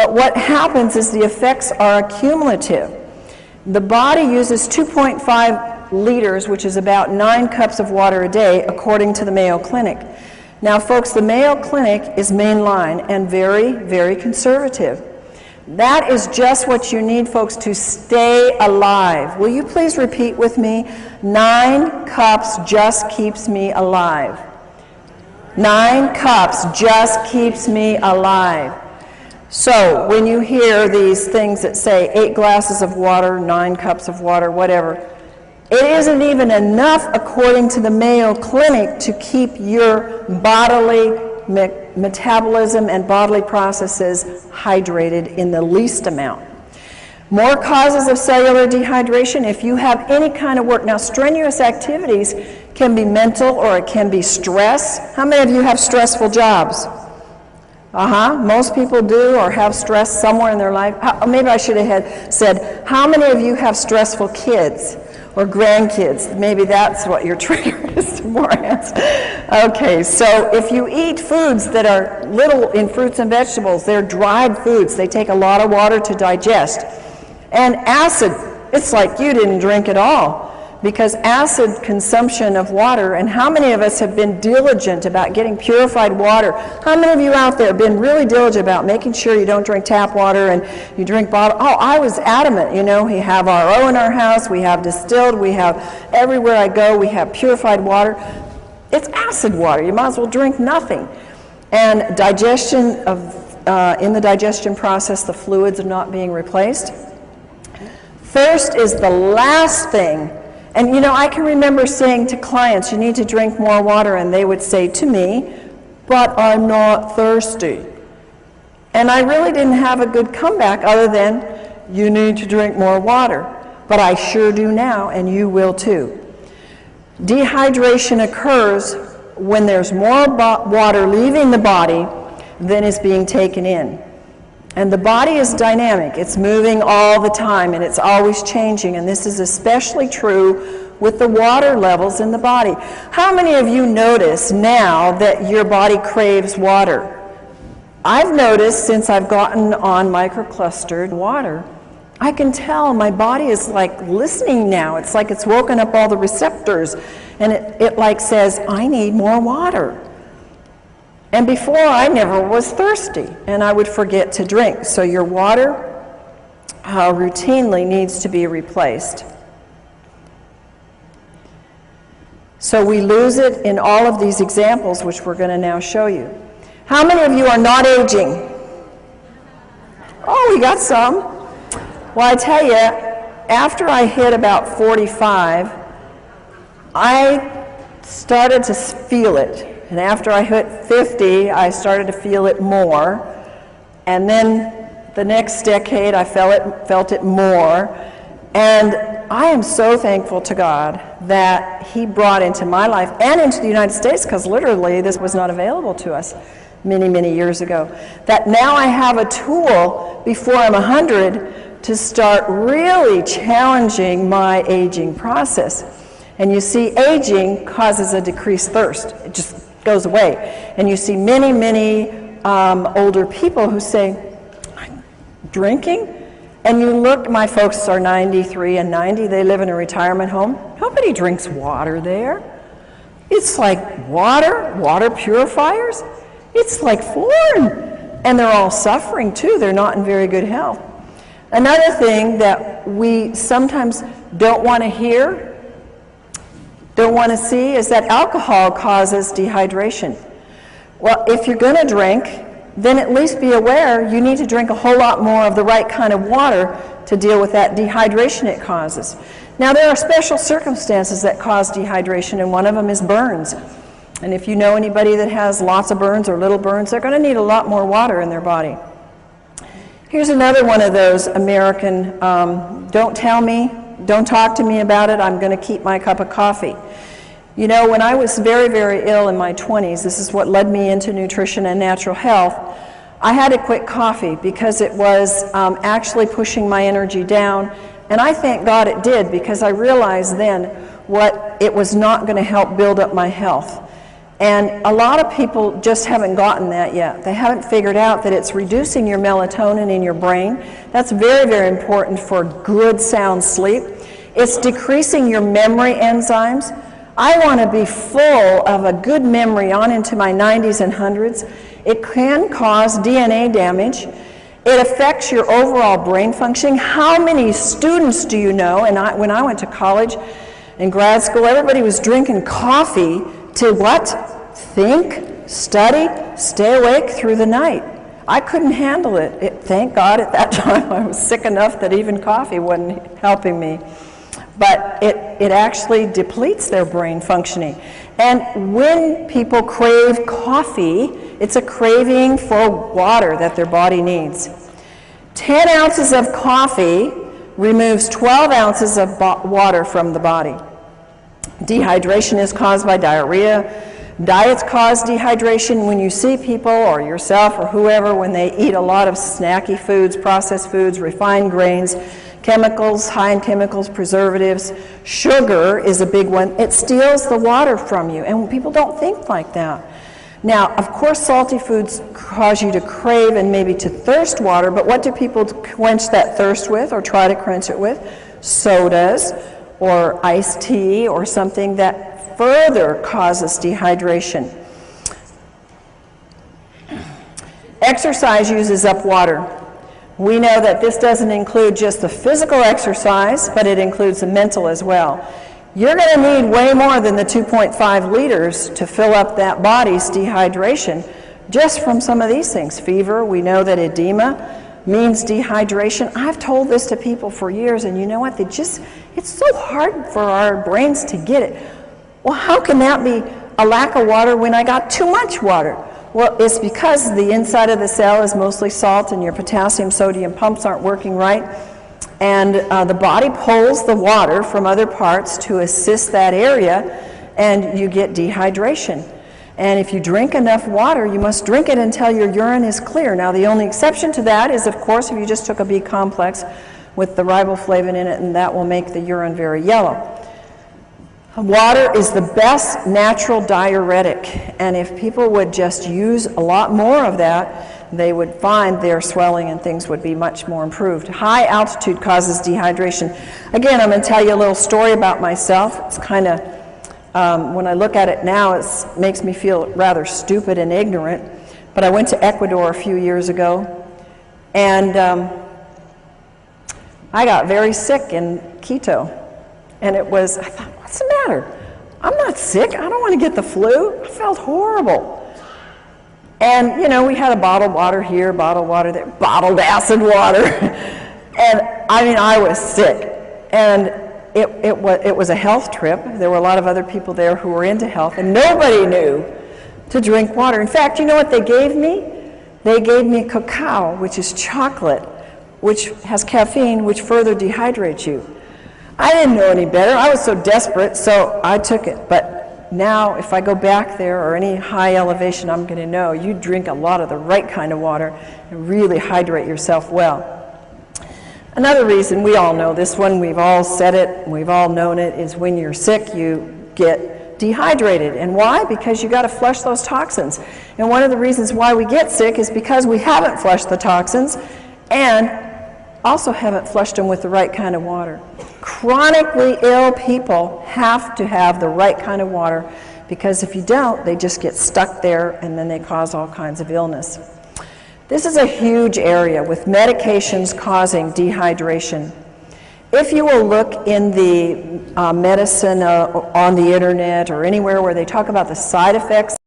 But what happens is the effects are accumulative. The body uses 2.5 liters, which is about 9 cups of water a day, according to the Mayo Clinic. Now, folks, the Mayo Clinic is mainline and very, very conservative. That is just what you need, folks, to stay alive. Will you please repeat with me? 9 cups just keeps me alive. 9 cups just keeps me alive. So when you hear these things that say 8 glasses of water, 9 cups of water, whatever, it isn't even enough, according to the Mayo Clinic, to keep your bodily metabolism and bodily processes hydrated in the least amount. More causes of cellular dehydration. If you have any kind of work, now strenuous activities can be mental or it can be stress. How many of you have stressful jobs? Most people do or have stress somewhere in their life. Maybe I should have said, how many of you have stressful kids or grandkids? Maybe that's what your trigger is. More hands. Okay, so if you eat foods that are little in fruits and vegetables, they're dried foods. They take a lot of water to digest. And acid, it's like you didn't drink at all. Because acid consumption of water, and how many of us have been diligent about getting purified water? How many of you out there have been really diligent about making sure you don't drink tap water and you drink bottled? Oh, I was adamant, you know, we have RO in our house, we have distilled, we have everywhere I go, we have purified water. It's acid water, you might as well drink nothing. And digestion of, in the digestion process, the fluids are not being replaced. Thirst is the last thing. And you know, I can remember saying to clients, you need to drink more water, and they would say to me, but I'm not thirsty. And I really didn't have a good comeback other than, you need to drink more water. But I sure do now, and you will too. Dehydration occurs when there's more water leaving the body than is being taken in. And the body is dynamic. It's moving all the time, and it's always changing. And this is especially true with the water levels in the body. How many of you notice now that your body craves water? I've noticed since I've gotten on microclustered water, I can tell my body is like listening now. It's like it's woken up all the receptors, and it like says, I need more water. And before, I never was thirsty, and I would forget to drink. So your water routinely needs to be replaced. So we lose it in all of these examples, which we're going to now show you. How many of you are not aging? Oh, we got some. Well, I tell you, after I hit about 45, I started to feel it. And after I hit 50, I started to feel it more. And then the next decade, I felt it more. And I am so thankful to God that He brought into my life and into the United States, because literally this was not available to us many, many years ago, that now I have a tool before I'm 100 to start really challenging my aging process. And you see, aging causes a decreased thirst. It just goes away. And you see many, many older people who say, drinking? And you look, my folks are 93 and 90, they live in a retirement home. Nobody drinks water there. It's like water purifiers. It's like foreign. And they're all suffering too. They're not in very good health. Another thing that we sometimes don't want to hear, don't want to see, is that alcohol causes dehydration. Well, if you're going to drink, then at least be aware you need to drink a whole lot more of the right kind of water to deal with that dehydration it causes. Now, there are special circumstances that cause dehydration, and one of them is burns. And if you know anybody that has lots of burns or little burns, they're going to need a lot more water in their body. Here's another one of those American, don't tell me, don't talk to me about it, I'm going to keep my cup of coffee. You know, when I was very, very ill in my 20s, this is what led me into nutrition and natural health, I had to quit coffee because it was actually pushing my energy down. And I thank God it did, because I realized then what it was not going to help build up my health. And a lot of people just haven't gotten that yet. They haven't figured out that it's reducing your melatonin in your brain. That's very, very important for good, sound sleep. It's decreasing your memory enzymes. I want to be full of a good memory on into my 90s and 100s. It can cause DNA damage. It affects your overall brain functioning. How many students do you know? And when I went to college and grad school, everybody was drinking coffee to what? Think, study, stay awake through the night. I couldn't handle it. Thank God at that time I was sick enough that even coffee wasn't helping me. But it actually depletes their brain functioning. And when people crave coffee, it's a craving for water that their body needs. 10 ounces of coffee removes 12 ounces of water from the body. Dehydration is caused by diarrhea. Diets cause dehydration. When you see people or yourself or whoever, when they eat a lot of snacky foods, processed foods, refined grains, chemicals, high in chemicals, preservatives, sugar is a big one. It steals the water from you, and people don't think like that. Now, of course, salty foods cause you to crave and maybe to thirst water, but what do people quench that thirst with or try to quench it with? Sodas or iced tea or something that further causes dehydration. Exercise uses up water. We know that this doesn't include just the physical exercise, but it includes the mental as well. You're going to need way more than the 2.5 liters to fill up that body's dehydration just from some of these things. Fever, we know that edema means dehydration. I've told this to people for years, and you know what? It's so hard for our brains to get it. Well, how can that be a lack of water when I got too much water? Well, it's because the inside of the cell is mostly salt and your potassium-sodium pumps aren't working right. And the body pulls the water from other parts to assist that area, and you get dehydration. And if you drink enough water, you must drink it until your urine is clear. Now, the only exception to that is, of course, if you just took a B complex with the riboflavin in it, and that will make the urine very yellow. Water is the best natural diuretic, and if people would just use a lot more of that, they would find their swelling and things would be much more improved. High altitude causes dehydration. Again, I'm going to tell you a little story about myself. It's kind of, when I look at it now, it makes me feel rather stupid and ignorant. But I went to Ecuador a few years ago, and I got very sick in Quito. And I thought, what's the matter? I'm not sick. I don't want to get the flu. I felt horrible. And, you know, we had a bottled water here, bottled water there, bottled acid water. And, I mean, I was sick. And it was a health trip. There were a lot of other people there who were into health, and nobody knew to drink water. In fact, you know what they gave me? They gave me cacao, which is chocolate, which has caffeine, which further dehydrates you. I didn't know any better. I was so desperate, so I took it. But now, if I go back there or any high elevation, I'm going to know you drink a lot of the right kind of water and really hydrate yourself well. Another reason, we all know this one, we've all said it, we've all known it, is when you're sick, you get dehydrated. And why? Because you got to flush those toxins. And one of the reasons why we get sick is because we haven't flushed the toxins and also haven't flushed them with the right kind of water. Chronically ill people have to have the right kind of water, because if you don't, they just get stuck there and then they cause all kinds of illness. This is a huge area with medications causing dehydration. If you will look in the medicine on the internet or anywhere where they talk about the side effects